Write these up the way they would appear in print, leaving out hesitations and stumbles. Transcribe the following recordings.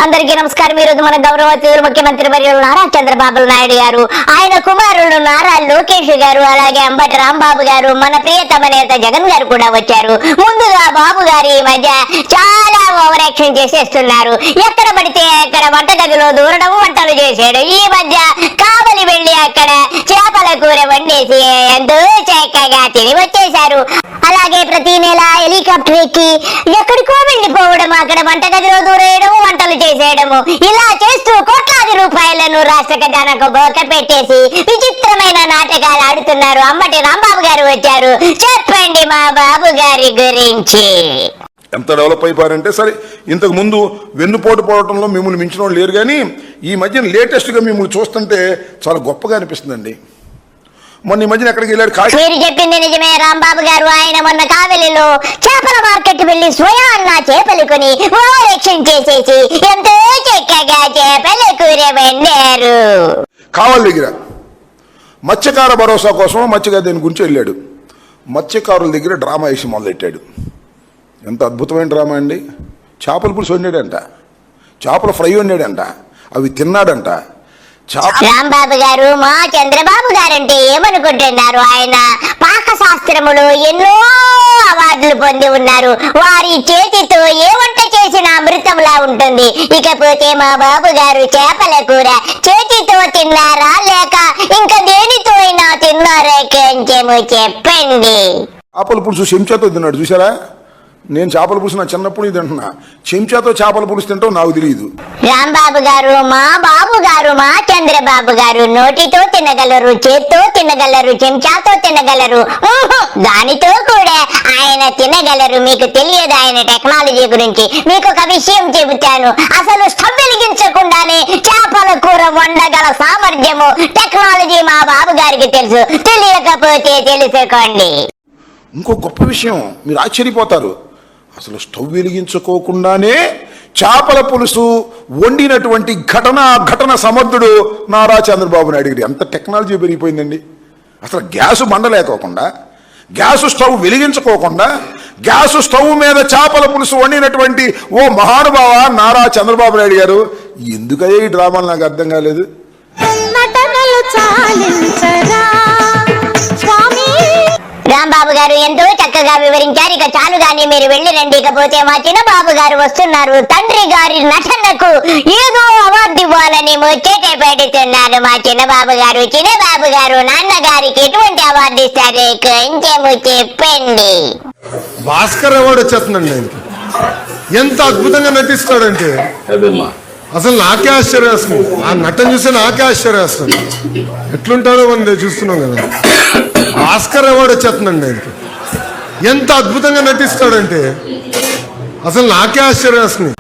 అందరికీ నమస్కారం. ఈ రోజు మన గౌరవ ముఖ్యమంత్రి వర్యులు నారా చంద్రబాబు నాయుడు గారు, ఆయన కుమారులు నారా లోకేష్ గారు, అలాగే అంబటి రాంబాబు గారు, మన ప్రియతమ నేత జగన్ గారు కూడా వచ్చారు. ముందుగా బాబు గారు ఈ మధ్య చాలా ఓవర్ యాక్షన్ చేసేస్తున్నారు. ఎక్కడ పడితే అక్కడ వంటగదిలో దూరడం, వంటలు చేసాడు. ఈ మధ్య కావలి వెళ్లి అక్కడ చేపల కూర వండేసి ఎంతో చక్కగా తిని వచ్చేశారు. అలాగే ప్రతి నెల హెలికాప్టర్ ఎక్కి ఎక్కడికో వెళ్లిపోవడం, అక్కడ వంటగదిలో దూరేయడం, వంటలు చేసేయడము, ఇలా చేస్తూ కోట్లాది రూపాయలను రాష్ట్ర ఖజానాకు బోక పెట్టేసి విచిత్రమైన నాటకాలు ఆడుతున్నారు. అంబటి రాంబాబు గారు వచ్చారు. చెప్పండి మా బాబు గారి గురించి. ఎంత డెవలప్ అయిపోయారంటే, సరే ఇంతకు ముందు వెన్నుపోటు పోవడంలో మిమ్మల్ని మించిన వాళ్ళు లేరు, కానీ ఈ మధ్యన లేటెస్ట్గా మిమ్మల్ని చూస్తుంటే చాలా గొప్పగా అనిపిస్తుందండి. మొన్న ఈ మధ్యన ఎక్కడికి వెళ్ళాడు? మీరు చెప్పింది నిజమే రాంబాబు గారు. ఆయన మొన్న కావలిలో చేపల మార్కెట్ వెళ్లి స్వయాన్న చేపలు కొని ఓవరాక్షన్ చేసేసి ఎంతో చక్కగా చేపల కూర వండారు. కావలి దగ్గర మత్స్యకార భరోసా కోసం మత్స్యకార దీని గురించి వెళ్ళాడు. మత్స్యకారుల దగ్గర డ్రామా వేసి మొదలెట్టాడు. ఎంత అద్భుతమైన డ్రామా అండి. చేపల పులుసు వండాడంట, చేపల ఫ్రై వండాడంట, అవి తిన్నాడంట. రాంబాబు గారు, మా చంద్రబాబు గారంటే ఏమనుకుంటున్నారు? ఆయన పాక శాస్త్రములో ఎన్నో అవార్డులు పొంది ఉన్నారు. వారి చేతితో ఏ వంట చేసిన అమృతంలా ఉంటుంది. ఇకపోతే మా బాబు గారు చేపల కూర చేతితో తిన్నారా లేక ఇంకా దేనితో అయినా తిన్నారా కొంచెము చెప్పండి. చేపల పులుసు చెంచాతో తిన్నాడు చూసారా? నేను చేపల పులుసు నా చిన్నప్పుడు ఇది అంటున్నా, చెంచాతో చేపల పులుసు తింటావు నాకు తెలియదు. రాంబాబు గారు, మా బాబు గారు, మా చంద్రబాబు గారు నోటితో తినగలరు, చేత్తో తినగలరు, చెంచాతో తినగలరు, దానితో కూడా ఆయన తినగలరు. మీకు తెలియదు ఆయన టెక్నాలజీ గురించి. మీకు ఒక విషయం చెబుతాను. అసలు స్టవ్ వెలిగించకుండానే చేపల కూర వండగల సామర్థ్యము, టెక్నాలజీ మా బాబు గారికి తెలుసు. తెలియకపోతే తెలుసుకోండి. ఇంకో గొప్ప విషయం, మీరు ఆశ్చర్యపోతారు. అసలు స్టవ్ వెలిగించుకోకుండానే చేపల పులుసు వండినటువంటి ఘటన సమర్థుడు నారా చంద్రబాబు నాయుడు గారు. ఎంత టెక్నాలజీ పెరిగిపోయిందండి. అసలు గ్యాసు మండలేకోకుండా, గ్యాసు స్టవ్ వెలిగించుకోకుండా, గ్యాసు స్టవ్ మీద చేపల పులుసు వండినటువంటి ఓ మహానుభావ నారా చంద్రబాబు నాయుడు గారు. ఎందుకయ్యా ఈ డ్రామాలు నాకు అర్థం కాలేదు. రాంబాబు గారు ఎంతో చక్కగా వివరించారు. ఇక చాలు గాని మీరు వెళ్ళి రండి. ఇకపోతే మా చిన్నబాబు గారు వస్తున్నారు. తండ్రి గారి నటనకు ఏదో అవార్డు ఇవ్వాలని ముచ్చట పెడుతున్నారు మా చిన్నబాబు గారు. చిన్నబాబు గారు నాన్నగారికి ఎటువంటి అవార్డు ఇస్తారు కొంచెము చెప్పండి. భాస్కర్ అవార్డు వచ్చేస్తుందండి. ఎంత అద్భుతంగా నటిస్తాడంటే అసలు నాకే ఆశ్చర్యం వేస్తుంది. ఆ నటన చూస్తే నాకే ఆశ్చర్యం వేస్తుంది. ఎట్లుంటాడో మనం చూస్తున్నాం కదా. భాస్కర్ అవార్డు వచ్చేస్తుందండి ఆయనకి. ఎంత అద్భుతంగా నటిస్తాడంటే అసలు నాకే ఆశ్చర్యం వేస్తుంది.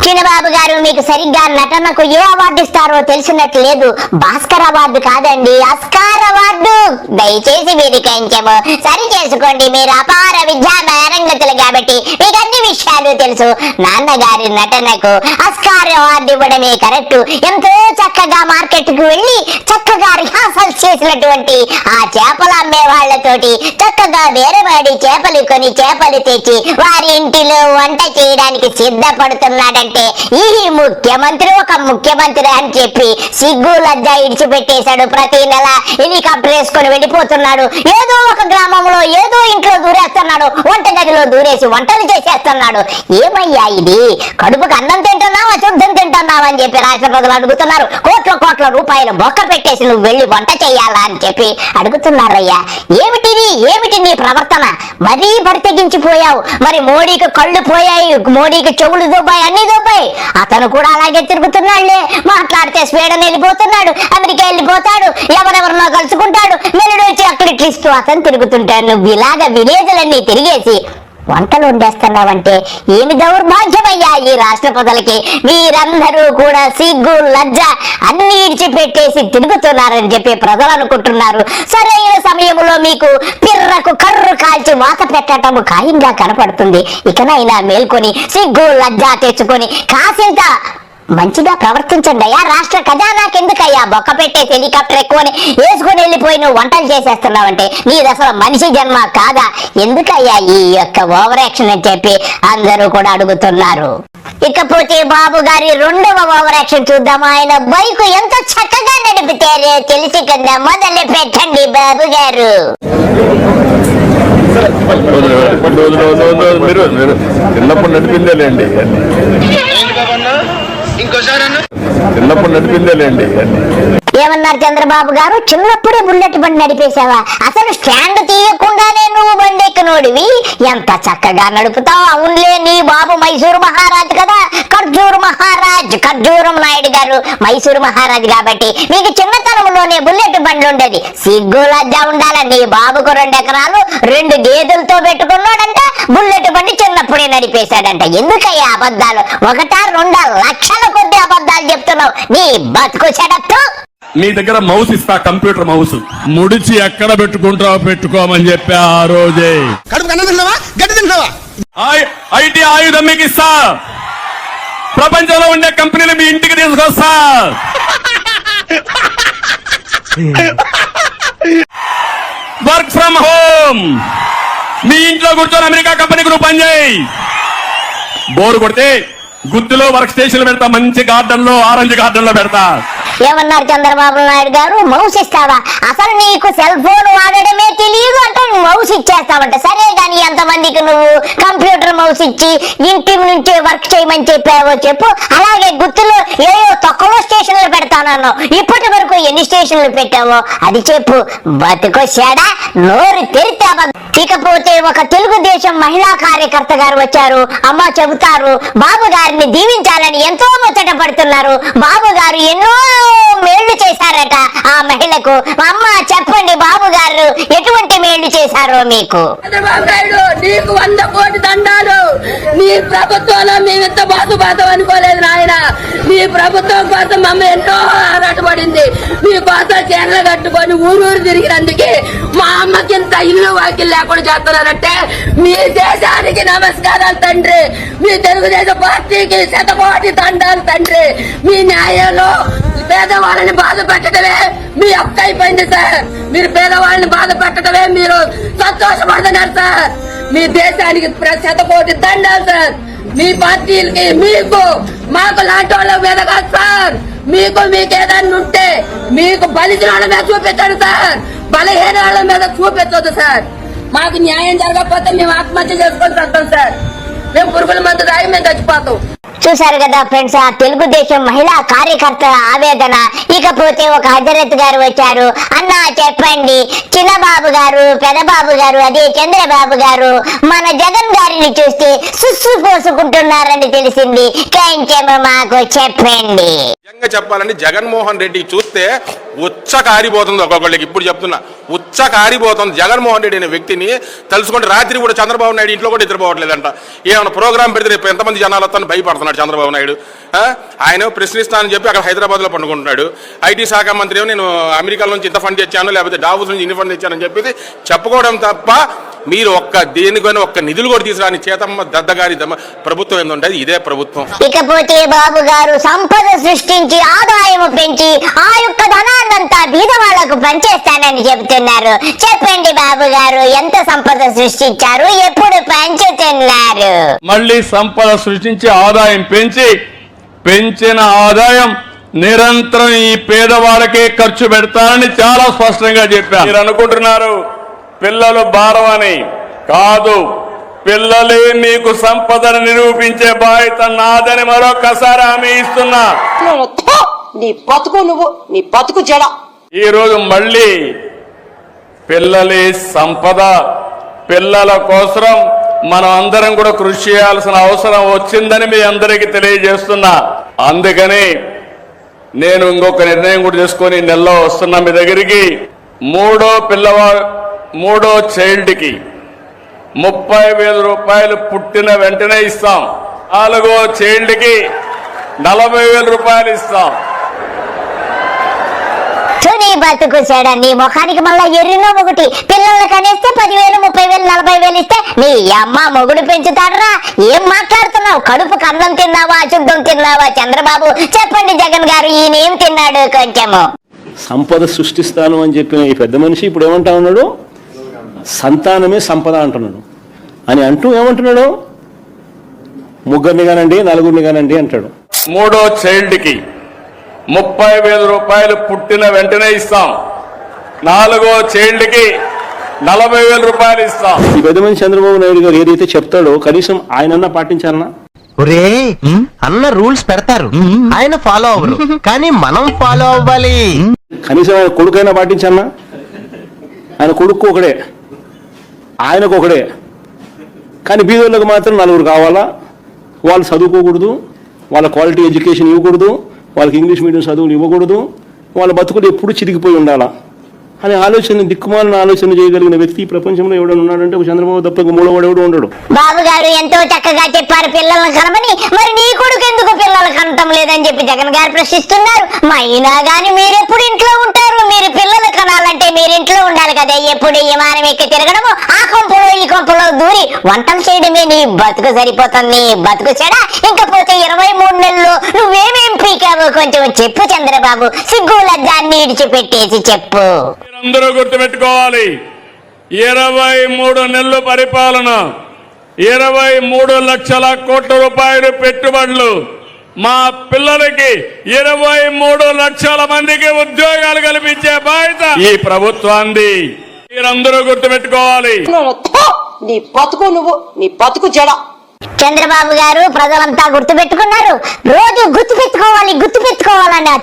చిన్నబాబు గారు, మీకు సరిగ్గా నటనకు ఏ అవార్డు ఇస్తారో తెలిసినట్టు లేదు. భాస్కర్ అవార్డు కాదండి, ఆస్కార్ అవార్డు. దయచేసి మీరు కొంచెము సరి చేసుకోండి. మీరు అపార విద్యా మేరంగతులు కాబట్టి మీకు అన్ని విషయాలు తెలుసు. నాన్నగారి నటనకు ఆస్కార్ అవార్డు ఇవ్వడమే కరెక్ట్. ఎంతో చక్కగా మార్కెట్ కు వెళ్లి చక్కగా రిహార్సల్స్ చేసినటువంటి ఆ చేపలు అమ్మే వాళ్లతోటి చక్కగా బేరవాడి చేపలు కొని చేపలు తెచ్చి వారి ఇంటిలో వంట చేయడానికి సిద్ధపడుతున్నాడంటే ఈ ముఖ్యమంత్రి ఒక ముఖ్యమంత్రి అని చెప్పి సిగ్గు లజ్జ ఇడిచిపెట్టేశాడు. ప్రతి నెల హెలికాప్టర్ వేసుకొని వెళ్ళిపోతున్నాడు. ఏదో ఒక గ్రామంలో ఏదో ఇంట్లో దూరేస్తున్నాడు, వంటగదిలో దూరేసి వంటలు చేసేస్తున్నాడు. ఏమయ్యా ఇది? కడుపుకు అన్నం తింటున్నావా, శుద్ధం తింటున్నావా అని చెప్పి రాష్ట్ర ప్రజలు అడుగుతున్నారు. కోట్ల రూపాయలు బొక్క పెట్టేసి నువ్వు వెళ్ళి వంట చెయ్యాలా అని చెప్పి అడుగుతున్నారయ్యా. ఏమిటి నీ ప్రవర్తన? మరీ బరితెగించిపోయావు. మరి మోడీకి కళ్ళు పోయాయి, మోడీకి చెవులు దొబ్బాయి, అన్ని దొబ్బాయి. అతను కూడా అలాగే తిరుగుతున్నాడులే. మాట్లాడితే స్వీడన్ వెళ్ళిపోతున్నాడు, అమెరికా వెళ్ళిపోతాడు, ఎవరెవరినో కలుసుకుంటాడు, మెల్లుడు వచ్చి అక్కడ ఇట్లిస్తూ అతను తిరుగుతుంటాడు. నువ్వు ఇలాగ విలేజులన్నీ తిరిగేసి వంటలు వండేస్తున్నావంటే ఏమి దౌర్భాగ్యమయ్యా ఈ రాష్ట్ర ప్రజలకి. మీరందరూ కూడా సిగ్గు లజ్జ అన్ని ఇడిచిపెట్టేసి తిరుగుతున్నారని చెప్పి ప్రజలు అనుకుంటున్నారు. సరైన సమయంలో మీకు పిర్రకు కర్రు కాల్చి వాత పెట్టడం ఖాయంగా కనపడుతుంది. ఇకనైనా మేల్కొని సిగ్గు లజ్జ తెచ్చుకొని కాసింత మంచిగా ప్రవర్తించండి అయ్యా. రాష్ట్ర ఖజానాకి ఎందుకయ్యా బొక్క పెట్టేసి హెలికాప్టర్ ఎక్కువని వేసుకొని వెళ్ళిపోయి నువ్వు వంటలు చేసేస్తున్నావంటే నీది అసలు మనిషి జన్మ కాదా? ఎందుకయ్యా ఈ యొక్క ఓవర్ యాక్షన్ అని చెప్పి అందరూ కూడా అడుగుతున్నారు. ఇకపోతే బాబు గారి రెండవ ఓవర్ యాక్షన్ చూద్దాం. ఆయన బైక్ ఎంత చక్కగా నడిపితారో తెలిసి కదా, మొదలు పెట్టండి బాబు గారు. మీరు చిన్నప్పుడు నడిపిందేలేండి, చిన్నప్పుడు నడిపిందేలేండి. ఏమన్నారు చంద్రబాబు గారు? చిన్నప్పుడే బుల్లెట్ బండి నడిపేశావా? అసలు స్టాండ్ తీయకుండానే నువ్వు బండి ఎక్కినోడివి, ఎంత చక్కగా నడుపుతావు. అవునులే, నీ బాబు మైసూరు మహారాజ్ కదా, ఖర్జూరు మహారాజ్, ఖర్జూరం నాయుడు గారు మైసూరు మహారాజ్ కాబట్టి మీకు చిన్నతనంలోనే బుల్లెట్ బండి ఉండేది. సిగ్గు లజ్జ ఉండాల. నీ బాబుకు 2 ఎకరాలు 2 గేదెలతో పెట్టుకున్నాడంట, బుల్లెట్ బండి చిన్నప్పుడే నడిపేశాడంట. ఎందుకయ్యా అబద్ధాలు? 1-2 లక్షల కొద్ది అబద్ధాలు చెప్తున్నావు. నీ బతుకు చెడత్తు. మీ దగ్గర మౌస్ ఇస్తా, కంప్యూటర్ మౌస్ ముడిచి ఎక్కడ పెట్టుకుంటావో పెట్టుకోమని చెప్పా ఆ రోజే. ఐటీ ఆయుధం మీకు ఇస్తా, ప్రపంచంలో ఉండే కంపెనీలు మీ ఇంటికి తీసుకొస్తా. వర్క్ ఫ్రమ్ హోమ్, మీ ఇంట్లో కూర్చొని అమెరికా కంపెనీకి నువ్వు పనిచేయి. బోరు కొడితే గుత్తిలో వర్క్ స్టేషన్లు పెడతా, మంచి గార్డెన్ లో, ఆరెంజ్ గార్డెన్ లో పెడతా. ఏమన్నారు చంద్రబాబు నాయుడు గారు? మౌస్ ఇస్తావా? అసలు నీకు సెల్ ఫోన్ వాడడమే తెలియదు అంటే మౌస్ ఇచ్చేస్తావంట. సరే గాని ఎంతమందికి నువ్వు కంప్యూటర్ మౌస్ ఇచ్చి ఇంటి నుంచే వర్క్ చేయమని చెప్పావో చెప్పు. అలాగే గుర్తులో ఏయో తక్కువ స్టేషన్లు పెడతానన్నావు, ఇప్పటి వరకు ఎన్ని స్టేషన్లు పెట్టావో అది చెప్పు. బతుకొచ్చాడా? నోరు తెరితే. ఇకపోతే ఒక తెలుగుదేశం మహిళా కార్యకర్త గారు వచ్చారు. అమ్మ చెబుతారు, బాబు గారిని దీవించాలని ఎంతో ముచ్చట పడుతున్నారు. బాబు గారు ఎన్నో మేళ్లు చేశారట ఆ మహిళకు. అమ్మ చెప్పండి, బాబు గారు ఎటువంటి మేళ్లు చేశారో మీకు? చంద్రబాబు నాయుడు, నీకు 100 కోటి దండాలు. నీ ప్రభుత్వంలో మేమెంత బాధపడతాం అనుకోలేదు నాయన. నీ ప్రభుత్వం కోసం మమ్మ ఎన్నో ఆరాటపడింది. మీ కోసం చీరలు కట్టుకొని ఊరూరు తిరిగినందుకే మా అమ్మకి ఇంత ఇల్లు వాకిలు లేకుండా చేస్తున్నారంటే మీ దేశానికి నమస్కారాలు తండ్రి. మీ తెలుగుదేశం పార్టీకి 100 కోటి దండాలు తండ్రి. మీ న్యాయంలో పేదవాళ్ళని బాధ పెట్టడమే మీ హక్కు అయిపోయింది సార్. మీరు పేదవాళ్ళని బాధ పెట్టడమే మీరు సంతోషపడుతున్నారు సార్. మీ దేశానికి 100 కోటి దండాలు సార్. మీ పార్టీలకి, మీకు, మాకు లాంటి వాళ్ళ మీద కాదు సార్. మీకేదన్నా ఉంటే మీకు బలిసిన వాళ్ళ మీద చూపించండి సార్, బలహీన వాళ్ళ మీద చూపించొద్దు సార్. మాకు న్యాయం జరగకపోతే మేము ఆత్మహత్య చేసుకొని వస్తాం సార్. మేము పురుగుల మందు రాయి మేము చచ్చిపోతాం. చూశారు కదా ఫ్రెండ్స్, ఆ తెలుగుదేశం మహిళా కార్యకర్తల ఆవేదన. ఇకపోతే ఒక హజరత్ గారు వచ్చారు. అన్న చెప్పండి, చిన్నబాబు గారు, పెదబాబు గారు, అదే చంద్రబాబు గారు మన జగన్ గారిని చూస్తే సుస్సు పోసుకుంటున్నారని తెలిసింది. కొంచెం మాకు చెప్పండి. నిజంగా చెప్పాలంటే జగన్మోహన్ రెడ్డి చూస్తే ఉచ్చ కారిపోతుంది. ఒక్కొక్కళ్ళకి ఇప్పుడు చెప్తున్నా, ఉచ్చ కారిపోతుంది. జగన్మోహన్ రెడ్డి అనే వ్యక్తిని తెలుసుకుంటే రాత్రి కూడా చంద్రబాబు నాయుడు ఇంట్లో కూడా నిద్రపోవట్లేదంట. ఏమైనా ప్రోగ్రాం పెడితే రేపు ఎంతమంది జనాలు వస్తాను భయపడుతున్నాడు చంద్రబాబు నాయుడు. ఆయన ప్రశ్నిస్తానని చెప్పి అక్కడ హైదరాబాద్ లో పండుకుంటున్నాడు. ఐటీ శాఖ మంత్రి ఏమో నేను అమెరికా నుంచి ఇంత ఫండ్ తెచ్చాను, లేకపోతే డావోస్ నుంచి ఇన్ని ఫండ్ తెచ్చానని చెప్పేసి చెప్పుకోవడం తప్ప మీరు దేనికైనా ఒక్క నిధులు కూడా తీసుకురాని చేతమ్మ దద్దగారి ప్రభుత్వం ఏంటంటే ఇదే ప్రభుత్వం. ఇకపోతే బాబు గారు సంపద సృష్టించి ఆదాయం పెంచి ఆ యొక్క ధనాన్నంతా బీద వాళ్లకు పనిచేస్తానని చెబుతున్నారు. చెప్పండి బాబు గారు, ఎంత సంపద సృష్టించారు, ఎప్పుడు పంచుతున్నారు? మళ్ళీ సంపద సృష్టించి ఆదాయం పెంచిన ఆదాయం నిరంతరం ఈ పేదవాళ్ళకే ఖర్చు పెడతానని చాలా స్పష్టంగా చెప్పారు. మీరు అనుకుంటున్నారు పిల్లలు భారం అని. కాదు, పిల్లలే మీకు సంపదను నిరూపించే బాధ్యత నాదని మరొకసారి హామీ ఇస్తున్నా. నీ బతుకు నువ్వు, నీ బతుకు జడ. ఈ రోజు మళ్ళీ పిల్లలే సంపద, పిల్లల కోసం మనం అందరం కూడా కృషి చేయాల్సిన అవసరం వచ్చిందని మీ అందరికీ తెలియజేస్తున్నా. అందుకని నేను ఇంకొక నిర్ణయం కూడా చేసుకొని నెలలో వస్తున్నా మీ దగ్గరికి. మూడో చైల్డ్కి 30,000 రూపాయలు పుట్టిన వెంటనే ఇస్తాం. 4వ చైల్డ్కి 40,000 రూపాయలు ఇస్తాం. నీ బతుకు సేడ, నీ ముఖానికి మళ్ళా ఎర్రినో ఒకటి. పిల్లలు కనేస్తే 10,000, 30,000, 40,000 ఇస్తే నీ అమ్మ మొగుడు పెంచుతాడరా? ఏం మాట్లాడుతున్నావు? కడుపు కన్నం తిన్నావా, అశుద్ధం తిన్నావా? చంద్రబాబు చెప్పండి, జగన్ గారు ఈయనేం తిన్నాడు? కొంచెము సంపద సృష్టిస్తాను అని చెప్పిన ఈ పెద్ద మనిషి ఇప్పుడు ఏమంటా ఉన్నాడు? సంతానమే సంపద అంటున్నాడు. అని అంటూ ఏమంటున్నాడు? ముగ్గురిని కానండి, నలుగురిని కానండి అంటాడు. మూడో చైల్డ్కి 30,000 రూపాయలు పుట్టిన వెంటనే ఇస్తాం. 4వ చైల్డ్కి 40,000 రూపాయలు ఇస్తాం. ఈ పెద్ద మనిషి చంద్రబాబు నాయుడు గారు ఏదైతే చెప్తాడో కనీసం ఆయనన్నా పాటించాలన్నా? ఒరే అన్న రూల్స్ పెడతారు, ఆయన ఫాలో అవ్వరు, కానీ మనం ఫాలో అవ్వాలి. కనీసం ఆయన కొడుకైనా పాటించాలన్నా? ఆయన కొడుకు ఒకడే, ఆయనకు ఒకడే, కానీ బీదోళ్ళకి మాత్రం 4 కావాలా? వాళ్ళు చదువుకోకూడదు, వాళ్ళ క్వాలిటీ ఎడ్యుకేషన్ ఇవ్వకూడదు, వాళ్ళకి ఇంగ్లీష్ మీడియం చదువులు ఇవ్వకూడదు, వాళ్ళ బతుకులు ఎప్పుడు చిరిగిపోయి ఉండాలా అనే ఆలోచన, దిక్కుమాలిన ఆలోచన చేయగలిగిన వ్యక్తి ఈ ప్రపంచంలో ఎవడన్నా ఉన్నాడంటే ఒక చంద్రబాబు తప్ప మూడోవాడు ఎవడు ఉండడు. బాబు గారు ఎంతో చక్కగా చెప్పారు పిల్లలను కనమని, మరి నీ కొడుకు ఎందుకు పిల్లలు కనటం లేదని చెప్పి జగన్ గారు ప్రశ్నిస్తున్నారు. అయినా గాని మీరెప్పుడు ఇంట్లో ఉంటారు? మీరు పిల్లలు కనాలంటే మీరు ఇంట్లో ఉండాలి కదా. ఎప్పుడు విమానం ఎక్కి తిరగడము, ఆ కొంపలో ఈ కొంపలో దూరి వంటలు చేయడమే నీ బతుకు సరిపోతుంది. బతుకు చెడా ఇంకా పోతే 23 నెలలు నువ్వేమేం పీకావో కొంచెం చెప్పు చంద్రబాబు. సిగ్గు లజ్జాన్ని ఇడిచిపెట్టేసి చెప్పు. అందరూ గుర్తుపెట్టుకోవాలి, 23 నెలలు పరిపాలన, 23 లక్షల కోట్ల రూపాయలు పెట్టుబడులు, మా పిల్లలకి 23 లక్షల మందికి ఉద్యోగాలు కల్పించే బాధ్యత ఈ ప్రభుత్వాన్ని. మీరందరూ గుర్తుపెట్టుకోవాలి. నీ బతుకు నువ్వు, నీ బతుకు జడ. చంద్రబాబు గారు ప్రజలంతా గుర్తుపెట్టుకున్నారు. రోజు గుర్తుపెట్టుకోవాలని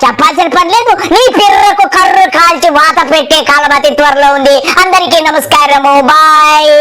చెప్పాల్సిన పని లేదు. నీ పిర్రకు కర్రు కాల్చి వాత పెట్టే కాలం అతి త్వరలో ఉంది. అందరికీ నమస్కారము. బాయ్.